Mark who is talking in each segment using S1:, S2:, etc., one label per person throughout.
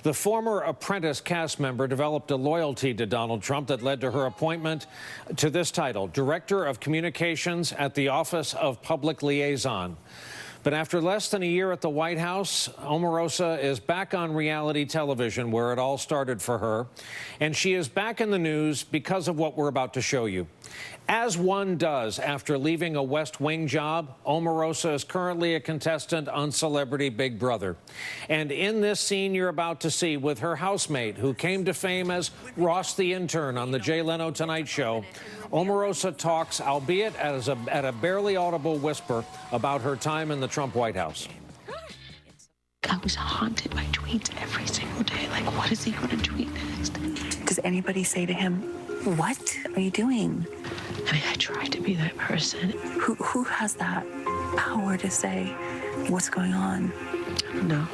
S1: The former Apprentice cast member developed a loyalty to Donald Trump that led to her appointment to this title, Director of Communications at the Office of Public Liaison. But after less than a year at the White House, Omarosa is back on reality television where it all started for her. And she is back in the news because of what we're about to show you. As one does after leaving a West Wing job, Omarosa is currently a contestant on Celebrity Big Brother. And in this scene you're about to see with her housemate, who came to fame as Ross the Intern on the Jay Leno Tonight Show, Omarosa talks, albeit at a barely audible whisper, about her time in the Trump White House.
S2: I was haunted by tweets every single day. Like, what is he going to tweet next?
S3: Does anybody say to him, what are you doing?
S2: I mean, I tried to be that person.
S3: Who has that power to say what's going on?
S2: I don't know.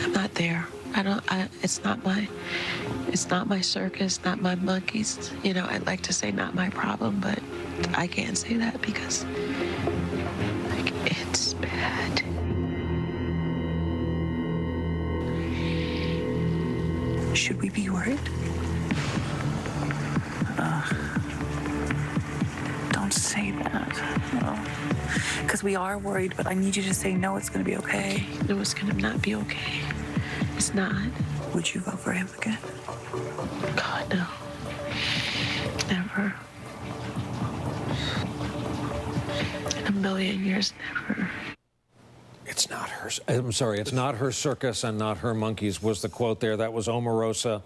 S2: I'm not there. It's not my circus, not my monkeys. You know, I'd like to say not my problem, but I can't say that because, like, it's bad.
S3: Should we be worried? Don't say that. Because we are worried, but I need you to say, no, it's going to be okay.
S2: No, it's going to not be okay. It's not.
S3: Would you vote for him again?
S2: God, no. Never. In a million years, never.
S1: It's not her. I'm sorry. It's not her circus and not her monkeys was the quote there. That was Omarosa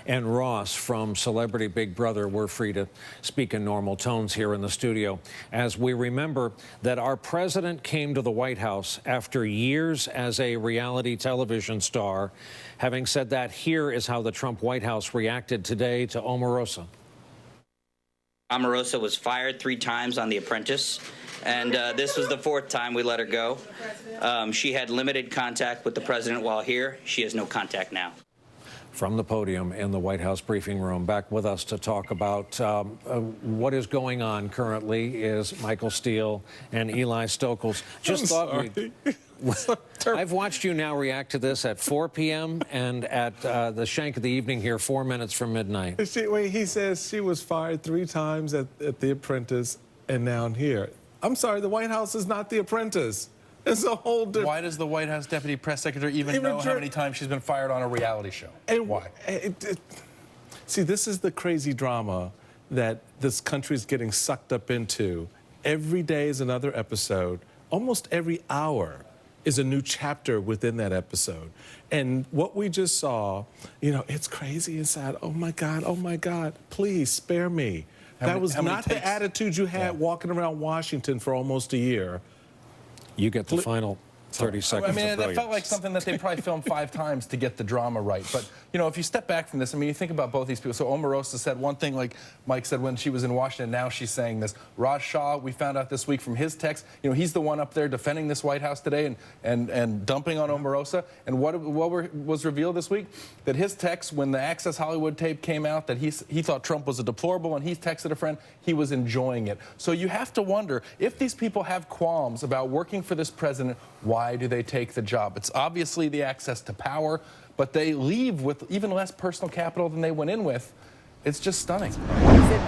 S1: and Ross from Celebrity Big Brother. We're free to speak in normal tones here in the studio as we remember that our president came to the White House after years as a reality television star. Having said that, here is how the Trump White House reacted today to Omarosa.
S4: Omarosa was fired 3 times on The Apprentice, and this was the 4th time we let her go. She had limited contact with the president while here. She has no contact now.
S1: From the podium in the White House briefing room, back with us to talk about what is going on currently is Michael Steele and Eli Stokols. I've watched you now react to this at 4 p.m. and at the shank of the evening here, 4 minutes from midnight.
S5: He says she was fired 3 times at The Apprentice and now here. I'm sorry, the White House is not The Apprentice. It's a whole different...
S6: Why does the White House Deputy Press Secretary even know how many times she's been fired on a reality show?
S5: And
S6: why?
S5: See, this is the crazy drama that this country is getting sucked up into. Every day is another episode. Almost every hour is a new chapter within that episode. And what we just saw, you know, it's crazy and sad. Oh, my God, please spare me. That was not the attitude you had walking around Washington for almost a year.
S1: You get the final 30 seconds.
S6: I mean,
S1: of brilliance.
S6: it felt like something that they probably filmed 5 times to get the drama right. But, you know, if you step back from this, I mean, you think about both these people. So Omarosa said one thing, like Mike said when she was in Washington. Now she's saying this. Raj Shah, we found out this week from his text, you know, he's the one up there defending this White House today and dumping on Omarosa. And what was revealed this week? That his text, when the Access Hollywood tape came out, that he thought Trump was a deplorable, and he texted a friend, he was enjoying it. So you have to wonder, if these people have qualms about working for this president, why do they take the job? It's obviously the access to power, but they leave with even less personal capital than they went in with. It's just stunning.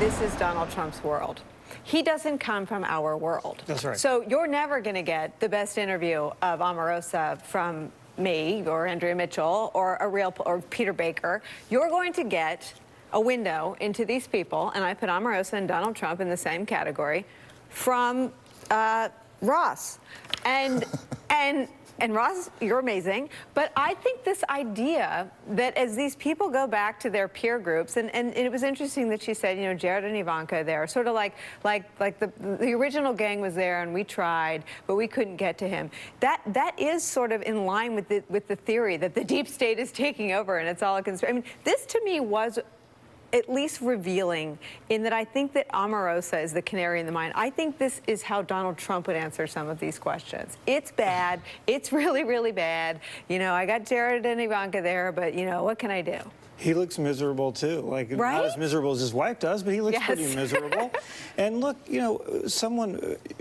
S7: This is Donald Trump's world. He doesn't come from our world.
S1: That's right.
S7: So you're never going to get the best interview of Omarosa from me or Andrea Mitchell or Peter Baker. You're going to get a window into these people, and I put Omarosa and Donald Trump in the same category, from Ross. And Ross, you're amazing. But I think this idea that as these people go back to their peer groups, and it was interesting that she said, you know, Jared and Ivanka there, sort of like the original gang was there and we tried, but we couldn't get to him. That is sort of in line with the theory that the deep state is taking over and it's all a conspiracy. I mean, this to me was at least revealing in that I think that Omarosa is the canary in the mine. I think this is how Donald Trump would answer some of these questions. It's bad. It's really, really bad. You know, I got Jared and Ivanka there, but, you know, what can I do?
S8: He looks miserable too. Like
S7: Right?
S8: not as miserable as his wife does, but he looks
S7: Yes.
S8: pretty miserable. And look, you know,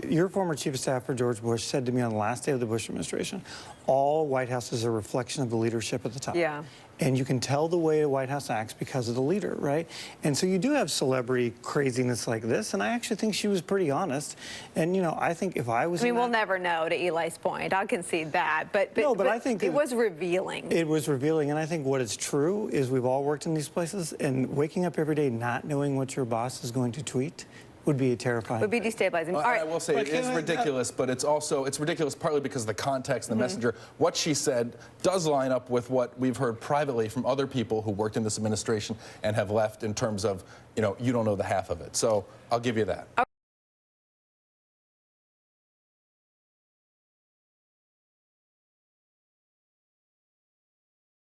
S8: your former chief of staff for George Bush said to me on the last day of the Bush administration, all White House is a reflection of the leadership at the top.
S7: Yeah.
S8: And you can tell the way the White House acts because of the leader, right? And so you do have celebrity craziness like this, and I actually think she was pretty honest. And, you know, I think if I was
S7: I mean,
S8: in
S7: we'll
S8: that-
S7: never know, to Eli's point. I'll concede that. But
S8: I think
S7: it was revealing.
S8: It was revealing, and I think what is true is we've all worked in these places, and waking up every day not knowing what your boss is going to tweet would be terrifying.
S7: Would be destabilizing. All right.
S6: I will say it is ridiculous, but it's ridiculous partly because of the context and the messenger. What she said does line up with what we've heard privately from other people who worked in this administration and have left in terms of, you know, you don't know the half of it. So I'll give you that.